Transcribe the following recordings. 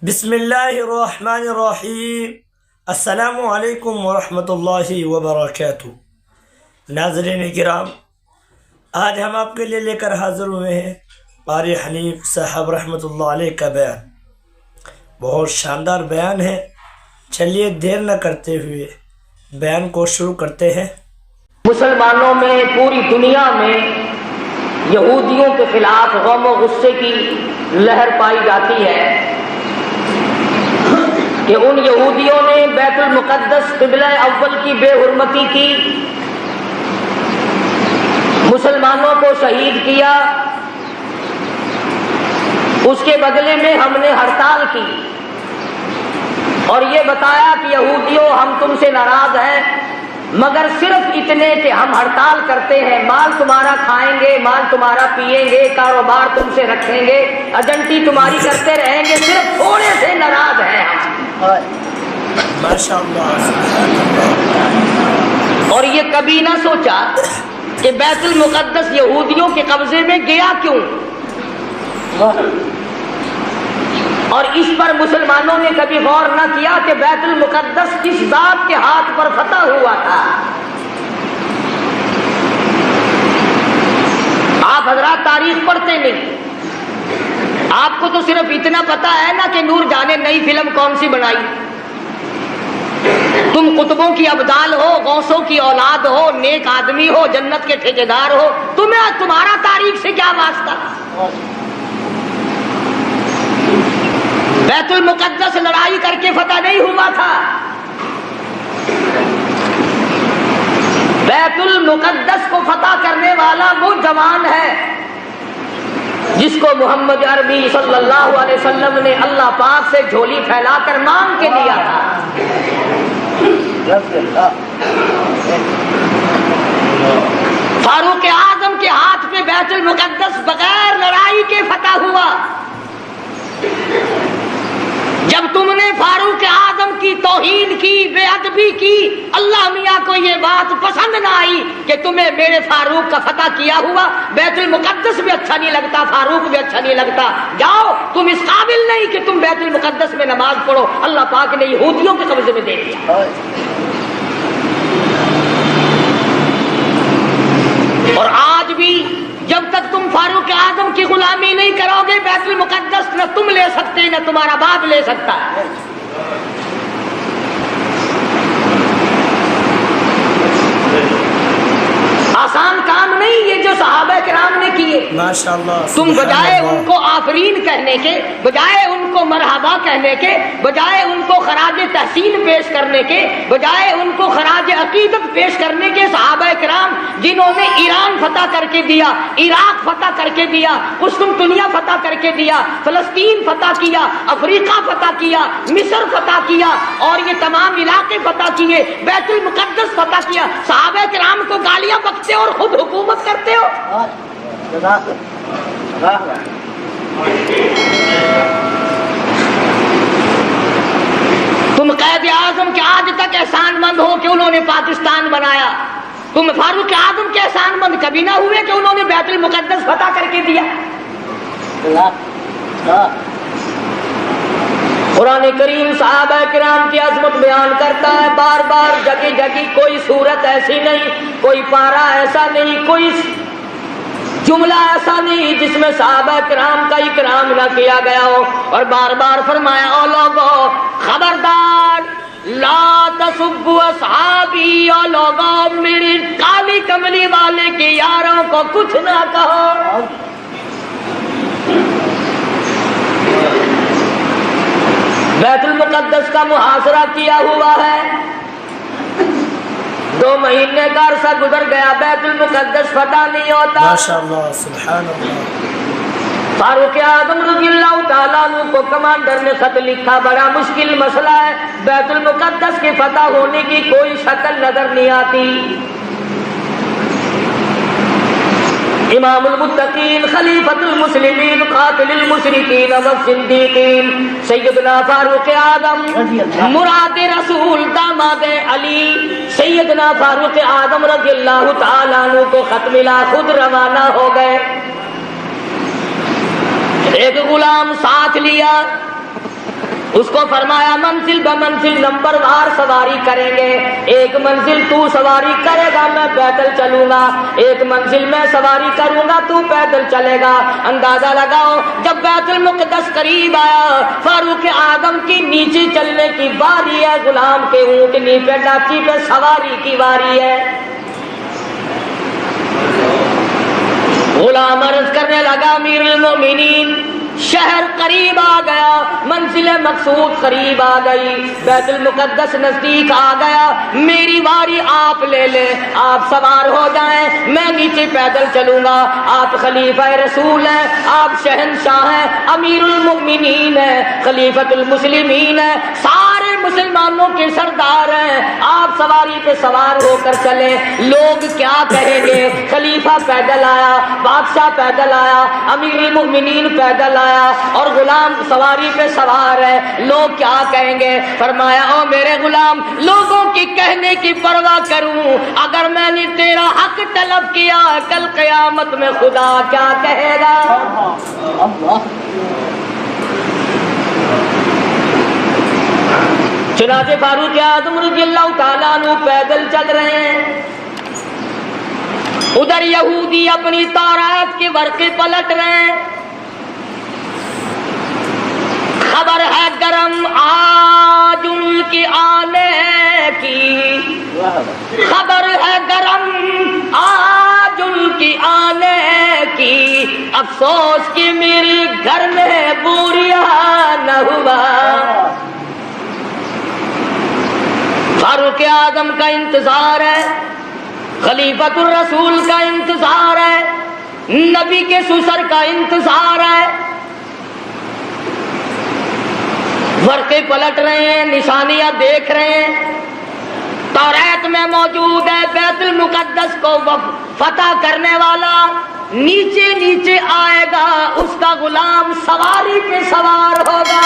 بسم اللہ الرحمن الرحیم۔ السلام علیکم ورحمۃ اللہ وبرکاتہ۔ ناظرین کرام، آج ہم آپ کے لیے لے کر حاضر ہوئے ہیں قاری حنیف صاحب رحمۃ اللہ علیہ کا بیان۔ بہت شاندار بیان ہے، چلیے دیر نہ کرتے ہوئے بیان کو شروع کرتے ہیں۔ مسلمانوں میں، پوری دنیا میں یہودیوں کے خلاف غم و غصے کی لہر پائی جاتی ہے کہ ان یہودیوں نے بیت المقدس قبلہ اول کی بے حرمتی کی، مسلمانوں کو شہید کیا، اس کے بدلے میں ہم نے ہڑتال کی اور یہ بتایا کہ یہودیوں ہم تم سے ناراض ہیں، مگر صرف اتنے کہ ہم ہڑتال کرتے ہیں، مال تمہارا کھائیں گے، مال تمہارا پیئیں گے، کاروبار تم سے رکھیں گے، ایجنٹی تمہاری کرتے رہیں گے، صرف تھوڑے سے ناراض ہیں ماشاءاللہ۔ اور یہ کبھی نہ سوچا کہ بیت المقدس یہودیوں کے قبضے میں گیا کیوں، اور اس پر مسلمانوں نے کبھی غور نہ کیا کہ بیت المقدس کس ذات کے ہاتھ پر فتح ہوا تھا۔ آپ حضرات تاریخ پڑھتے نہیں، آپ کو تو صرف اتنا پتا ہے نا کہ نور جانے نئی فلم کون سی بنائی۔ تم قطبوں کی ابدال ہو، غوثوں کی اولاد ہو، نیک آدمی ہو، جنت کے ٹھیکیدار ہو، تمہارا تاریخ سے کیا واسطہ؟ بیت المقدس لڑائی کر کے فتح نہیں ہوا تھا، بیت المقدس کو فتح کرنے والا وہ جوان ہے جس کو محمد عربی صلی اللہ علیہ وسلم نے اللہ پاک سے جھولی پھیلا کر مانگ کے دیا تھا۔ فاروق اعظم کے ہاتھ پہ بیت المقدس بغیر لڑائی کے فتح ہوا۔ جب تم نے فاروق اعظم کی توہین کی، بے ادبی کی، اللہ میاں کو یہ بات پسند نہ آئی کہ تمہیں میرے فاروق کا فتح کیا ہوا بیت المقدس بھی اچھا نہیں لگتا، فاروق بھی اچھا نہیں لگتا، جاؤ تم اس قابل نہیں کہ تم بیت المقدس میں نماز پڑھو، اللہ پاک نے یہودیوں کے قبضے میں دے دیا۔ اور آج بھی جب تک تم فاروق اعظم کی غلامی نہیں کرو گے، بیت المقدس نہ تم لے سکتے نہ تمہارا باپ لے سکتا ہے۔ آسان کام نہیں یہ جو صحابہ کرام نے کیے۔ ماشاءاللہ، تم بجائے ان کو آفرین کہنے کے، بجائے ان کو مرحبا کہنے کے، بجائے ان کو خراج تحسین پیش کرنے کے، بجائے ان کو خراج عقیدت پیش کرنے کے، صحابہ کرام جنہوں نے ایران فتح کر کے دیا، عراق فتح کر کے دیا، قسطنطنیہ فتح کر کے دیا، فلسطین فتح کیا، افریقہ فتح کیا، مصر فتح کیا، اور یہ تمام علاقے فتح کیے، بیت المقدس فتح کیا، صحابہ کرام کو گالیاں بکتے اور خود حکومت کرتے ہو۔ تم قائد اعظم کے آج تک احسان مند ہو کہ انہوں نے پاکستان بنایا، تم فاروق اعظم کے احسان مند کبھی نہ ہوئے کہ انہوں نے بیت المقدس فتح کر کے دیا۔ قرآن کریم صحابہ کرام کی عظمت بیان کرتا ہے، بار بار جگہ جگہ، کوئی صورت ایسی نہیں، کوئی پارہ ایسا نہیں، کوئی جملہ ایسا نہیں جس میں صحابہ کرام کا اکرام نہ کیا گیا ہو، اور بار بار فرمایا، او لوگو خبردار لا تسبوا اصحابی، او لوگو میری کالی کملی والے کے یاروں کو کچھ نہ کہو۔ بیت المقدس کا محاصرہ کیا ہوا ہے، 2 مہینے کا عرصہ گزر گیا، بیت المقدس فتح نہیں ہوتا۔ ماشاءاللہ، سبحان اللہ۔ فاروق اعظم رضی اللہ تعالیٰ عنہ کو کمانڈر نے خط لکھا، بڑا مشکل مسئلہ ہے، بیت المقدس کی فتح ہونے کی کوئی شکل نظر نہیں آتی۔ امام المتقین، خلیفۃ المسلمین، قاتل المشرکین والصدیقین، سیدنا فاروق اعظم، مراد رسول، داماد علی، سیدنا فاروق اعظم رضی اللہ تعالیٰ عنہ کو خط ملا، خود روانہ ہو گئے۔ ایک غلام ساتھ لیا، اس کو فرمایا منزل بمنزل نمبر وار سواری کریں گے، ایک منزل تو سواری کرے گا میں پیدل چلوں گا، ایک منزل میں سواری کروں گا تو پیدل چلے گا۔ اندازہ لگاؤ جب بیت المقدس قریب آیا، فاروق اعظم کی نیچے چلنے کی باری ہے، غلام کے اونٹنی پہ ڈاچی پہ سواری کی باری ہے۔ غلام عرض کرنے لگا امیر المومنین شہر قریب آ گیا، منزل مقصود قریب آ گئی، بیت المقدس نزدیک آ گیا، میری باری آپ لے لیں، آپ سوار ہو جائیں، میں نیچے پیدل چلوں گا۔ آپ خلیفہ رسول ہیں، آپ شہنشاہ ہیں، امیر المؤمنین ہیں، خلیفۃ المسلمین ہیں، سارے مسلمانوں کے سردار ہیں، آپ سواری پہ سوار ہو کر چلیں، لوگ کیا کہیں گے؟ خلیفہ پیدل آیا، بادشاہ پیدل آیا، امیر المؤمنین پیدل آیا اور غلام سواری پہ سوار ہے، لوگ کیا کہیں گے؟ فرمایا او میرے غلام، لوگوں کی کہنے کی پرواہ کروں، اگر میں نے تیرا حق طلب کیا کل قیامت میں خدا کیا کہے گا؟ چنانچہ فاروق اعظم رضی اللہ تعالیٰ عنہ پیدل چل رہے ہیں، ادھر یہودی اپنی تورات کے ورقے پلٹ رہے ہیں، خبر ہے گرم آج ان کی آنے کی، خبر ہے گرم آج ان کی آنے کی، افسوس کہ میرے گھر میں بوریا نہ ہوا۔ فاروق اعظم کا انتظار ہے، خلیفۃ الرسول کا انتظار ہے، نبی کے سسر کا انتظار ہے، ورقے پلٹ رہے ہیں، نشانیاں دیکھ رہے ہیں، تورات میں موجود ہے بیت المقدس کو فتح کرنے والا نیچے نیچے آئے گا، اس کا غلام سواری پہ سوار ہوگا۔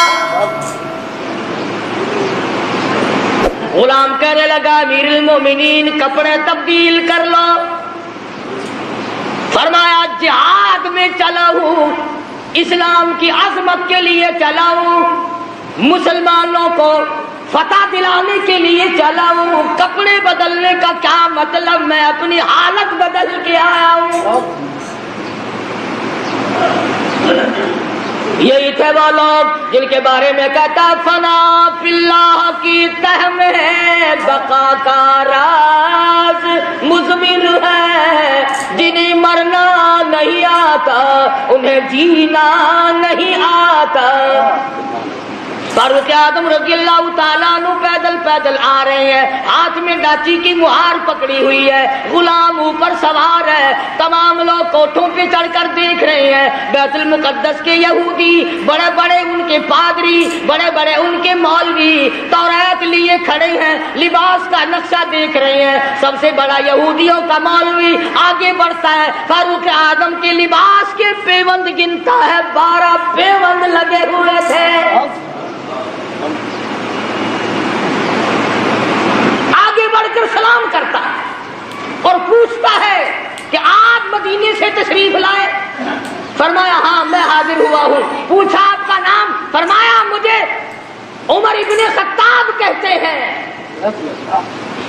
غلام کہنے لگا امیر المومنین کپڑے تبدیل کر لو، فرمایا جہاد میں چلا ہوں، اسلام کی عظمت کے لیے چلا ہوں، مسلمانوں کو فتح دلانے کے لیے چلا ہوں، کپڑے بدلنے کا کیا مطلب؟ میں اپنی حالت بدل کے آیا ہوں۔ یہی تھے وہ لوگ جن کے بارے میں کہتا فنا فی اللہ کی تہ میں بقا کا راز مضمر ہے، جنہیں مرنا نہیں آتا انہیں جینا نہیں آتا۔ فاروق اعظم رضی اللہ تعالیٰ عنہ پیدل پیدل آ رہے ہیں، ہاتھ میں ڈاچی کی مہار پکڑی ہوئی ہے، غلام اوپر سوار ہے، تمام لوگ کوٹھوں پہ چڑھ کر دیکھ رہے ہیں، بیت المقدس کے یہودی، بڑے بڑے ان کے پادری، بڑے بڑے ان کے مولوی تورات لیے کھڑے ہیں، لباس کا نقشہ دیکھ رہے ہیں، سب سے بڑا یہودیوں کا مولوی آگے بڑھتا ہے، فاروق اعظم کے لباس کے پیوند گنتا ہے، 12 پیوند لگے ہوئے تھے، آگے بڑھ کر سلام کرتا ہے اور پوچھتا ہے کہ آپ مدینے سے تشریف لائے؟ فرمایا ہاں میں حاضر ہوا ہوں۔ پوچھا آپ کا نام؟ فرمایا مجھے عمر ابن خطاب کہتے ہیں۔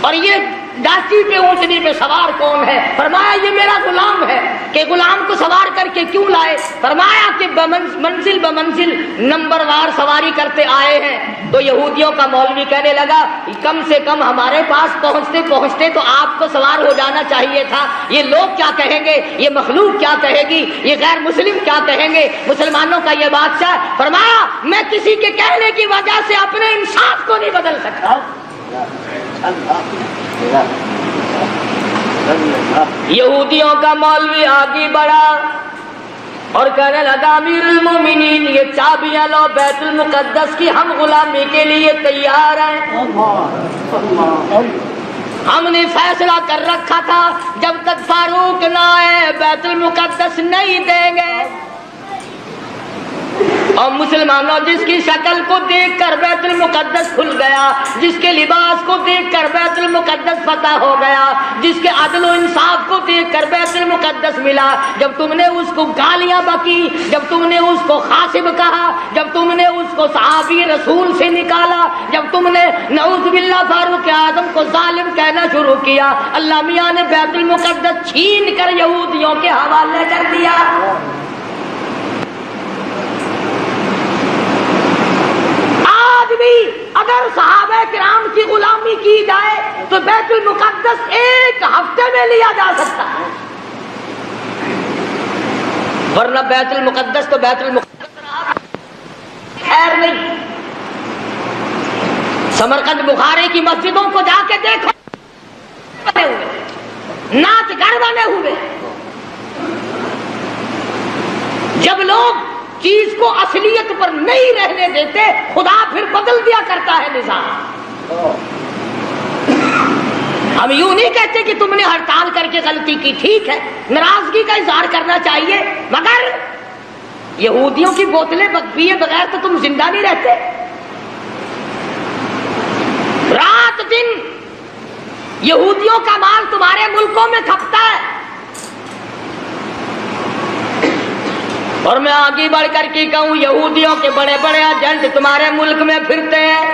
اور یہ ڈاچی پہ اونٹنی پہ سوار کون ہے؟ فرمایا یہ میرا غلام ہے۔ کہ غلام کو سوار کر کے کیوں لائے؟ فرمایا کہ منزل بمنزل نمبر وار سواری کرتے آئے ہیں۔ تو یہودیوں کا مولوی کہنے لگا کم سے کم ہمارے پاس پہنچتے پہنچتے تو آپ کو سوار ہو جانا چاہیے تھا، یہ لوگ کیا کہیں گے، یہ مخلوق کیا کہے گی، یہ غیر مسلم کیا کہیں گے، مسلمانوں کا یہ بادشاہ۔ فرمایا میں کسی کے کہنے کی وجہ سے اپنے انصاف کو نہیں بدل سکتا۔ یہودیوں کا مولوی آگے بڑھا اور کہنے لگا امیر المومنین یہ چابیاں لو بیت المقدس کی، ہم غلامی کے لیے تیار ہیں۔ ہم نے فیصلہ کر رکھا تھا جب تک فاروق نہ آئے بیت المقدس نہیں دیں گے، اور مسلمانوں جس کی شکل کو دیکھ کر بیت المقدس کھل گیا، جس کے لباس کو دیکھ کر بیت المقدس فتح ہو گیا، جس کے عدل و انصاف کو دیکھ کر بیت المقدس ملا، جب تم نے اس کو گالیاں بکی، جب تم نے اس کو خاصب کہا، جب تم نے اس کو صحابی رسول سے نکالا، جب تم نے نعوذ باللہ فاروق اعظم کو ظالم کہنا شروع کیا، اللہ میاں نے بیت المقدس چھین کر یہودیوں کے حوالے کر دیا۔ آج بھی اگر صحابہ کرام کی غلامی کی جائے تو بیت المقدس ایک ہفتے میں لیا جا سکتا ہے، ورنہ بیت المقدس تو بیت المقدس رہا، خیر نہیں۔ سمرقند بخاری کی مسجدوں کو جا کے دیکھو، بنے ہوئے ناچ گھر بنے ہوئے۔ جب لوگ چیز کو اصلیت پر نہیں رہنے دیتے، خدا پھر بدل دیا کرتا ہے نظام۔ ہم یوں نہیں کہتے کہ تم نے ہڑتال کر کے غلطی کی، ٹھیک ہے، ناراضگی کا اظہار کرنا چاہیے، مگر یہودیوں کی بوتلیں پیے بغیر تو تم زندہ نہیں رہتے۔ رات دن یہودیوں کا مال تمہارے ملکوں میں کھپتا ہے، اور میں آگے بڑھ کر کے کہوں یہودیوں کے بڑے بڑے ایجنٹ تمہارے ملک میں پھرتے ہیں۔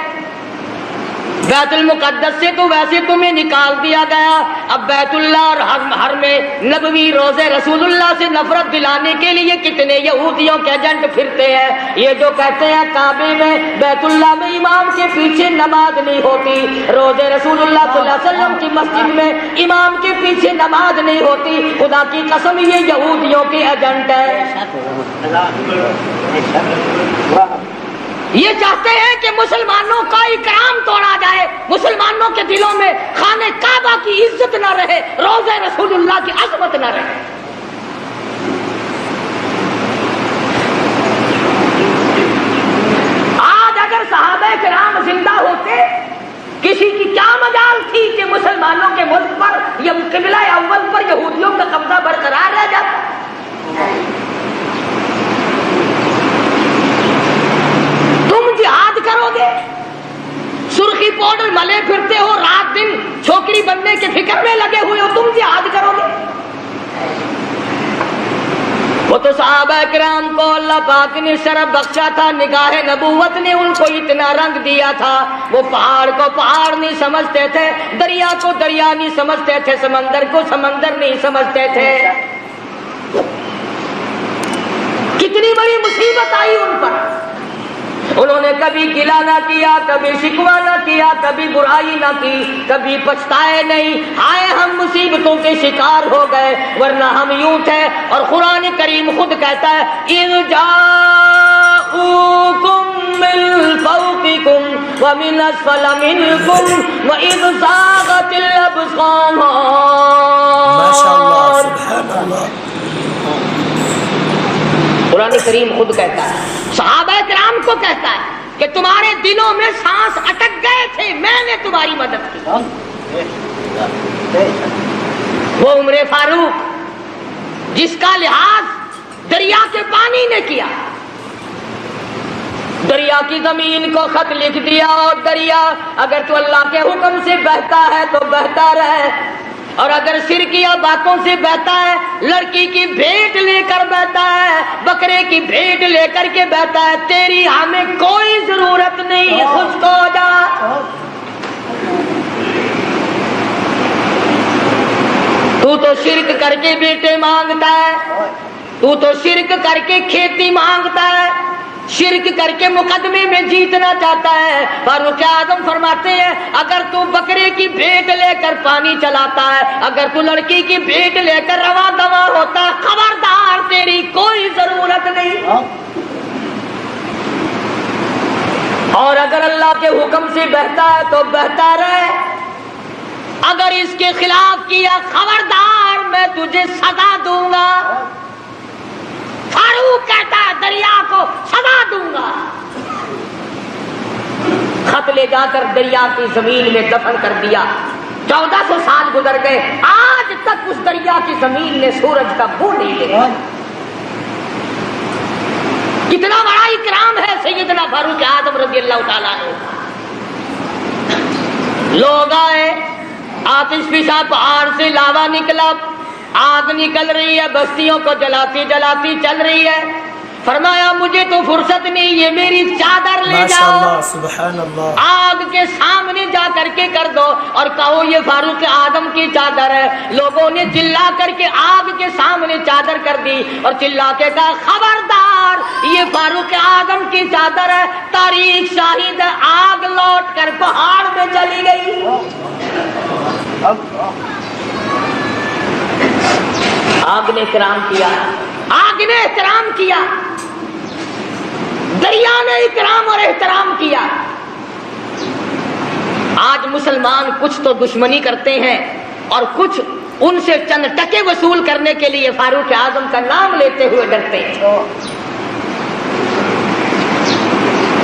بیت المقدس سے تو ویسے تمہیں نکال دیا گیا، اب بیت اللہ اور حرم نبوی روزے رسول اللہ سے نفرت دلانے کے لیے کتنے یہودیوں کے ایجنٹ پھرتے ہیں۔ یہ جو کہتے ہیں کعبے میں بیت اللہ میں امام کے پیچھے نماز نہیں ہوتی، روزے رسول اللہ صلی اللہ علیہ وسلم کی مسجد میں امام کے پیچھے نماز نہیں ہوتی، خدا کی قسم یہ یہودیوں کے ایجنٹ ہیں۔ یہ چاہتے ہیں کہ مسلمانوں کا اکرام توڑا جائے، مسلمانوں کے دلوں میں خانہ کعبہ کی عزت نہ رہے، روضہ رسول اللہ کی عظمت نہ رہے۔ آج اگر صحابہ کرام زندہ ہوتے، کسی کی کیا مجال تھی کہ مسلمانوں کے ملک پر یا قبلہ اول پر یہودیوں کا قبضہ برقرار رہ جاتا۔ تم جہاد کرو گے، سرخی پاؤڈر ملے پھرتے ہو، رات دن چھوکری بننے کے فکر میں لگے ہوئے ہو، تم جہاد کرو گے؟ وہ تو صحابہ کرام کو اللہ پاک نے شرف بخشا تھا، نگاہ نبوت نے ان کو اتنا رنگ دیا تھا، وہ پہاڑ کو پہاڑ نہیں سمجھتے تھے، دریا کو دریا نہیں سمجھتے تھے، سمندر کو سمندر نہیں سمجھتے تھے۔ کتنی بڑی مصیبت آئی ان پر، انہوں نے کبھی گلہ نہ کیا، کبھی شکوہ نہ کیا، کبھی برائی نہ کی، کبھی پچھتائے نہیں، ہائے ہم مصیبتوں کے شکار ہو گئے، ورنہ ہم یوں تھے۔ اور قرآن کریم خود کہتا ہے اِذْ جَاءُوكُم مِّن فَوْقِكُمْ وَمِنْ أَسْفَلَ مِنْكُمْ وَإِذْ زَاغَتِ الْأَبْصَارُ۔ ماشاءاللہ، سبحان اللہ۔ قرآن کریم خود کہتا ہے، صحابہ کرام کو کہتا ہے کہ تمہارے دلوں میں سانس اٹک گئے تھے، میں نے تمہاری مدد کی۔ وہ عمر فاروق جس کا لحاظ دریا کے پانی نے کیا، دریا کی زمین کو خط لکھ دیا، اور دریا اگر تو اللہ کے حکم سے بہتا ہے تو بہتا رہے، اور اگر شرکیہ باتوں سے بہتا ہے، لڑکی کی بھیٹ لے کر بہتا ہے، بکرے کی بھیٹ لے کر کے بہتا ہے، تیری ہمیں کوئی ضرورت نہیں، خشک ہو جا۔ تو تو شرک کر کے بیٹے مانگتا ہے، تو تو شرک کر کے کھیتی مانگتا ہے، شرک کر کے مقدمے میں جیتنا چاہتا ہے۔ فاروق اعظم فرماتے ہیں اگر تو بکرے کی بھیٹ لے کر پانی چلاتا ہے، اگر تو لڑکی کی بھیٹ لے کر رواں دواں ہوتا ہے، خبردار تیری کوئی ضرورت نہیں، اور اگر اللہ کے حکم سے بہتا ہے تو بہتا رہے، اگر اس کے خلاف کیا خبردار میں تجھے سزا دوں گا۔ فاروق کہتا ہے دریا کو سزا دوں گا۔ خط لے جا کر دریا کی زمین میں دفن کر دیا، 1400 سال گزر گئے، آج تک اس دریا کی زمین نے سورج کا بو نہیں لیا۔ کتنا بڑا اکرام ہے سیدنا فاروق اعظم رضی اللہ تعالیٰ عنہ۔ لوگ آئے، آتش فشاں پہاڑ سے لاوا نکلا، آگ نکل رہی ہے، بستیوں کو جلاتی جلاتی چل رہی ہے۔ فرمایا مجھے تو فرصت نہیں، یہ میری چادر لے جاؤ، ماشاءاللہ، سبحان اللہ، آگ کے سامنے جا کر کے کر دو اور کہو یہ فاروق اعظم کی چادر ہے۔ لوگوں نے چلا کر کے آگ کے سامنے چادر کر دی اور چلا کے کہا خبردار یہ فاروق اعظم کی چادر ہے، تاریخ شاہد ہے، آگ لوٹ کر پہاڑ میں چلی گئی۔ آگ نے احترام کیا، آگ نے احترام کیا، دریا نے اکرام اور احترام کیا۔ آج مسلمان کچھ تو دشمنی کرتے ہیں اور کچھ ان سے چند ٹکے وصول کرنے کے لیے فاروق اعظم کا نام لیتے ہوئے ڈرتے ہیں۔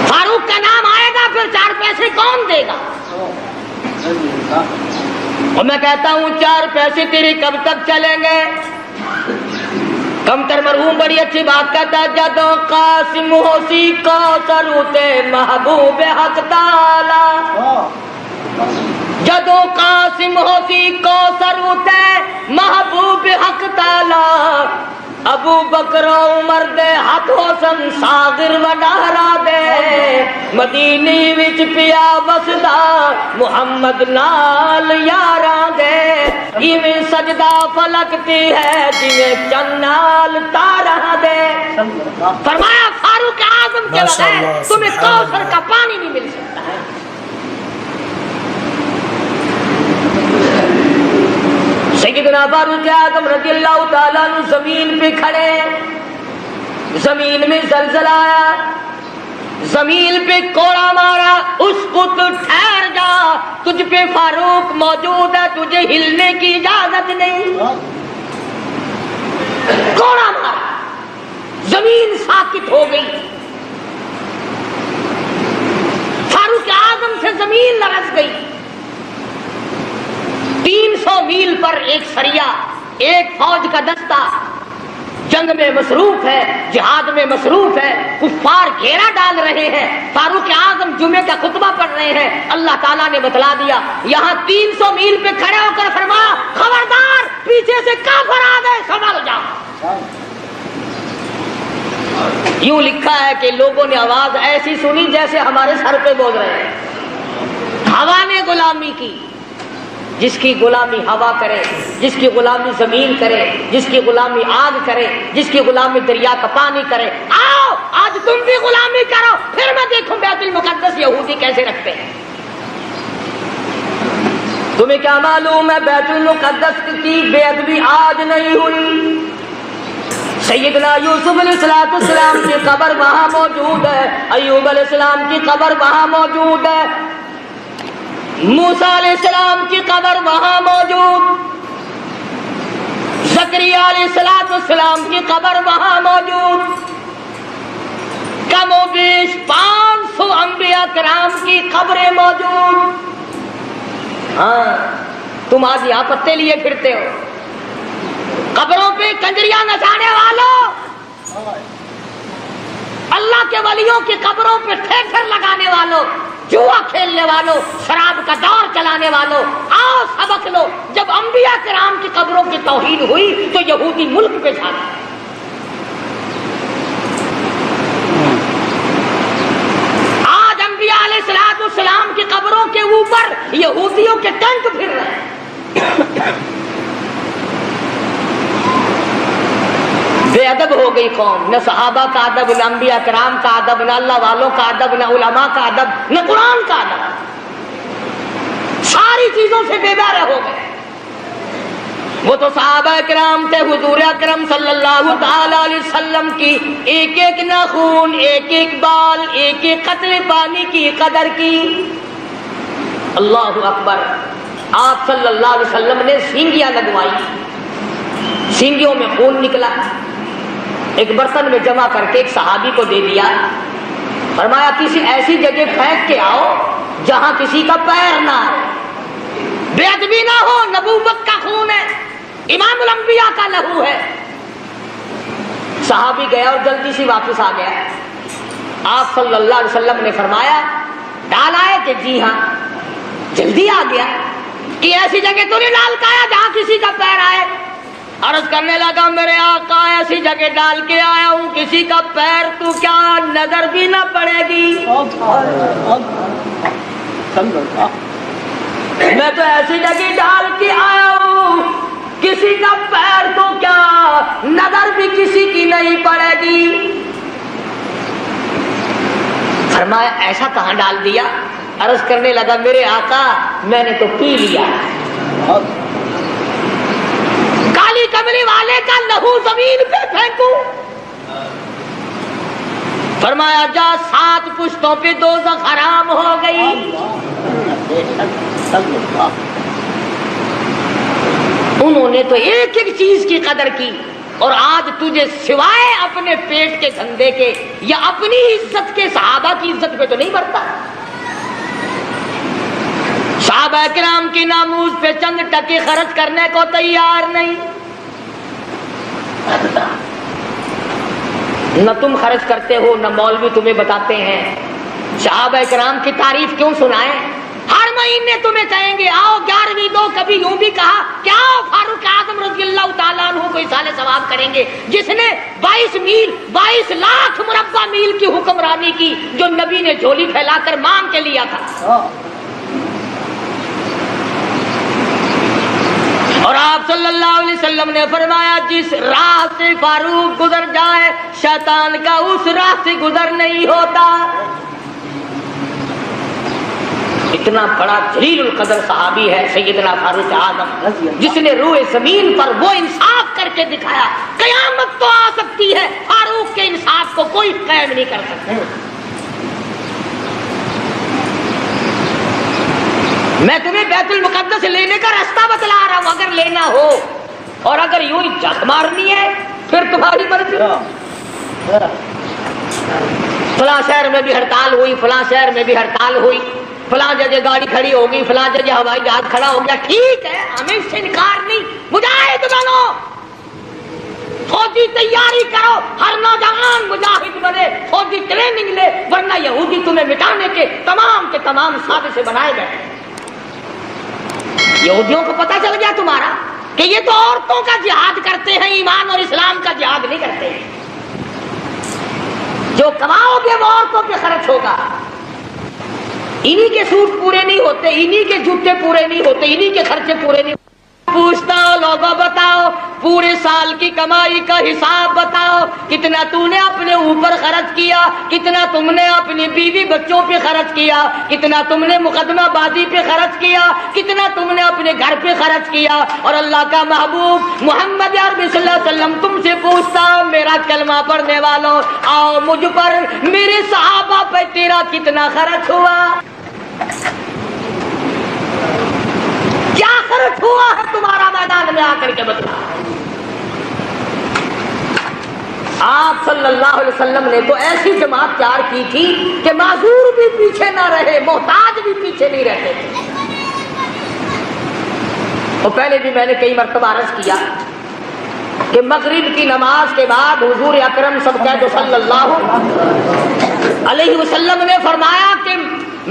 فاروق کا نام آئے گا پھر 4 پیسے کون دے گا؟ اور میں کہتا ہوں 4 پیسے تیرے کب تک چلیں گے؟ کمتر مرحوم بڑی اچھی بات کہتا ہے، جدو قاسم ہوسی کو سروتے محبوب حق تعالی، جدو قاسم ہوسی کو سروتے محبوب حق تعالی، ابو بکر و عمر دے ہاتھ حسن ساغر وڈارا دے، مدینی وچ پیا وسدا محمد نال یاراں دے، ایویں سجدہ فلکتی ہے جویں چن نال تاراں دے۔ فرمایا فاروق اعظم کے بغیر تمہیں کوثر کا پانی نہیں مل سکتا ہے۔ سیدنا فاروق اعظم رضی اللہ تعالیٰ عنہ زمین پہ کھڑے، زمین میں زلزلہ آیا، زمین پہ کوڑا مارا، اس کو تو ٹھہر جا، تجھ پہ فاروق موجود ہے، تجھے ہلنے کی اجازت نہیں۔ کوڑا مارا، زمین ساکت ہو گئی، فاروق اعظم سے زمین لرز گئی۔ 300 میل پر ایک سریا، ایک فوج کا دستہ جنگ میں مصروف ہے، جہاد میں مصروف ہے، کفار گھیرا ڈال رہے ہیں، فاروق اعظم جمعے کا خطبہ پڑھ رہے ہیں۔ اللہ تعالیٰ نے بتلا دیا، یہاں 300 میل پہ کھڑے ہو کر فرمایا خبردار پیچھے سے کافر آ گئے، سنبھل جاؤ۔ یوں لکھا ہے کہ لوگوں نے آواز ایسی سنی جیسے ہمارے سر پہ بول رہے ہیں۔ ہوا نے غلامی کی، جس کی غلامی ہوا کرے، جس کی غلامی زمین کرے، جس کی غلامی آگ کرے، جس کی غلامی دریا کا پانی کرے، آؤ آج تم بھی غلامی کرو، پھر میں دیکھوں بیت المقدس یہودی کیسے رکھتے ہیں۔ تمہیں کیا معلوم ہے بیت المقدس کی بے ادبی آج نہیں ہوئی؟ سیدنا یوسف علیہ السلام کی قبر وہاں موجود ہے، ایوب علیہ السلام کی قبر وہاں موجود ہے، موسیٰ علیہ السلام کی قبر وہاں موجود، زکریا علیہ السلام کی قبر وہاں موجود، کم و بیش 500 انبیاء کرام کی قبریں موجود۔ ہاں تم آج یہاں پتے لیے پھرتے ہو، قبروں پہ کنجریاں نچانے والوں، اللہ کے ولیوں کی قبروں پہ تھیٹر لگانے والوں، جوا کھیلنے والوں، شراب کا دور چلانے والوں، آؤ سبق لو۔ جب انبیاء کرام کی قبروں کی توہین ہوئی تو یہودی ملک پہ چھا گئے۔ آج انبیاء علیہ السلام کی قبروں کے اوپر یہودیوں کے ٹینک پھر رہے ہیں۔ بے ادب ہو گئی قوم، نہ صحابہ کا ادب، نہ انبیاء کرام کا ادب، نہ اللہ والوں کا ادب، نہ علماء کا ادب، نہ قرآن کا ادب، ساری چیزوں سے بے بہرے ہو گئے۔ وہ تو صحابہ کرام تھے، حضور اکرم صلی اللہ تعالی علیہ وسلم کی ایک ایک ناخون، ایک ایک بال، ایک ایک قطرے پانی کی قدر کی۔ اللہ اکبر۔ آپ صلی اللہ علیہ وسلم نے سینگیاں لگوائی، سینگیوں میں خون نکلا، ایک برتن میں جمع کر کے ایک صحابی کو دے دیا، فرمایا کسی ایسی جگہ پھینک کے آؤ جہاں کسی کا پیر نہ ہو، بے ادبی نہ ہو، نبوت کا خون ہے، امام الانبیاء کا لہو ہے۔ صحابی گیا اور جلدی سے واپس آ گیا۔ آپ صلی اللہ علیہ وسلم نے فرمایا ڈال آئے کہ جی ہاں، جلدی آ گیا کہ ایسی جگہ تو نہیں ڈال کے آیا جہاں کسی کا پیر آئے؟ عرض کرنے لگا میرے آقا ایسی جگہ ڈال کے آیا ہوں کسی کا پیر تو کیا نظر بھی نہ پڑے گی؟ میں تو ایسی جگہ ڈال کے آیا ہوں کسی کا پیر تو کیا نظر بھی کسی کی نہیں پڑے گی۔ فرمایا ایسا کہاں ڈال دیا؟ عرض کرنے لگا میرے آقا میں نے تو پی لیا، کالی کملی والے کا لہو زمین پہ پھینکوں؟ فرمایا جا 7 پشتوں پہ دوزخ حرام ہو گئی۔ انہوں نے تو ایک ایک چیز کی قدر کی، اور آج تجھے سوائے اپنے پیٹ کے دھندے کے یا اپنی عزت کے صحابہ کی عزت پہ تو نہیں مرتا۔ صحابہ کرام کی ناموز پہ چند ٹکے خرچ کرنے کو تیار نہیں، نہ تم خرچ کرتے ہو نہ مولوی تمہیں بتاتے ہیں۔ صحابہ کرام کی تعریف کیوں سنائیں؟ ہر مہینے تمہیں کہیں گے آؤ 11ویں دو، کبھی یوں بھی کہا کہ آؤ فاروق اعظم رضی اللہ تعالیٰ عنہ کو اصالہ ثواب کریں گے، جس نے 22 لاکھ مربع میل کی حکمرانی کی، جو نبی نے جھولی پھیلا کر مانگ کے لیا تھا۔ اور آپ صلی اللہ علیہ وسلم نے فرمایا جس راہ سے فاروق گزر جائے شیطان کا اس راہ سے گزر نہیں ہوتا۔ اتنا بڑا جلیل القدر صحابی ہے سیدنا فاروق اعظم، جس نے روئے زمین پر وہ انصاف کر کے دکھایا۔ قیامت تو آ سکتی ہے، فاروق کے انصاف کو کوئی قائم نہیں کر سکتا۔ میں تمہیں بیت المقدس لینے کا راستہ بتلا رہا ہوں، اگر لینا ہو، اور اگر یوں ہی جھک مارنی ہے پھر تمہاری مرضی۔ فلاں شہر میں بھی ہڑتال ہوئی، فلاں شہر میں بھی ہڑتال ہوئی، فلاں جگہ گاڑی کھڑی ہوگی، فلاں جگہ ہوائی جہاز کھڑا ہو گیا، ٹھیک ہے ہمیں اس سے انکار نہیں، مجاہد بنو، فوجی تیاری کرو، ہر نوجوان مجاہد بنے، فوجی ٹریننگ لے، ورنہ یہودی تمہیں مٹانے کے تمام سازشیں بنائے بیٹھے۔ یہودیوں کو پتہ چل گیا تمہارا کہ یہ تو عورتوں کا جہاد کرتے ہیں، ایمان اور اسلام کا جہاد نہیں کرتے ہیں۔ جو کماؤ گے وہ عورتوں پہ خرچ ہوگا، انہی کے سوٹ پورے نہیں ہوتے، انہی کے جوتے پورے نہیں ہوتے، انہی کے خرچے پورے نہیں ہوتے۔ پوچھتا ہوں لوگوں بتاؤ پورے سال کی کمائی کا حساب بتاؤ، کتنا تو نے اپنے اوپر خرچ کیا، کتنا تم نے اپنی بیوی بچوں پہ خرچ کیا، کتنا تم نے مقدمہ بازی پہ خرچ کیا، کتنا تم نے اپنے گھر پہ خرچ کیا۔ اور اللہ کا محبوب محمد عربی صلی اللہ علیہ وسلم تم سے پوچھتا ہوں میرا کلمہ پڑھنے والوں، آؤ مجھ پر میرے صحابہ پہ تیرا کتنا خرچ ہوا؟ کیا خرچ ہوا ہے تمہارا میدان میں آ کر کے بتلا۔ آپ صلی اللہ علیہ وسلم نے تو ایسی جماعت تیار کی تھی کہ معذور بھی پیچھے نہ رہے، محتاج بھی پیچھے نہیں رہتے تھے۔ اور پہلے بھی میں نے کئی مرتبہ عرض کیا کہ مغرب کی نماز کے بعد حضور اکرم صلی اللہ علیہ وسلم نے فرمایا کہ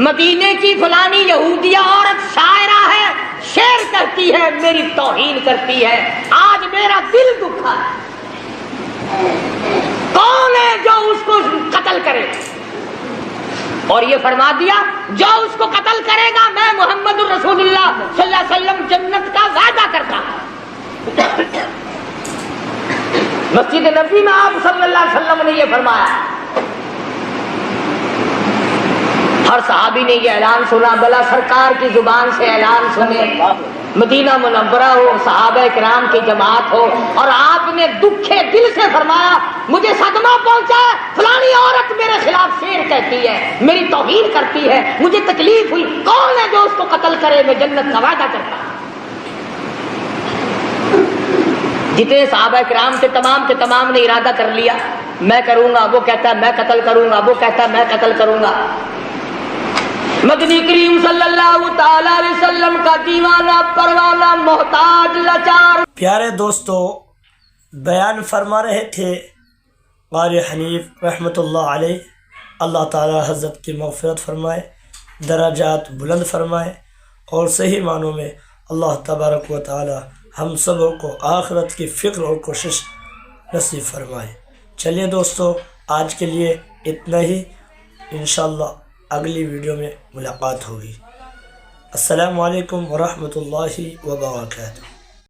مدینے کی فلانی یہودیہ عورت شاعرہ ہے، شعر کرتی ہے، میری توہین کرتی ہے، آج میرا دل دکھا ہے، کون ہے جو اس کو قتل کرے؟ اور یہ فرما دیا جو اس کو قتل کرے گا میں محمد الرسول اللہ صلی اللہ علیہ وسلم جنت کا وعدہ کرتا ہوں۔ مسجد نبی میں آپ صلی اللہ علیہ وسلم نے یہ فرمایا۔ ہر صحابی نے یہ اعلان سنا، بلا سرکار کی زبان سے اعلان سنے، مدینہ منورہ ہو، صحابہ کرام کی جماعت ہو، اور آپ نے دکھے دل سے فرمایا مجھے صدمہ پہنچا ہے، فلانی عورت میرے خلاف شعر کہتی ہے، میری توہین کرتی ہے، مجھے تکلیف ہوئی، کون ہے جو اس کو قتل کرے؟ میں جنت کا وعدہ کرتا ہوں۔ جتنے صحابہ کرام کے تمام نے ارادہ کر لیا میں کروں گا، وہ کہتا ہے میں قتل کروں گا، وہ کہتا ہے میں قتل کروں گا۔ مدنی کریم صلی اللہ تعالی علیہ وسلم کا دیوانہ پروانہ محتاج لاچار۔ پیارے دوستو، بیان فرما رہے تھے قاری حنیف رحمۃ اللہ علیہ اللہ تعالی حضرت کی مغفرت فرمائے، درجات بلند فرمائے، اور صحیح معنوں میں اللہ تبارک و تعالی ہم سبوں کو آخرت کی فکر اور کوشش نصیب فرمائے۔ چلیے دوستو، آج کے لیے اتنا ہی، انشاءاللہ اگلی ویڈیو میں ملاقات ہوگی۔ السلام علیکم ورحمۃ اللہ وبرکاتہ۔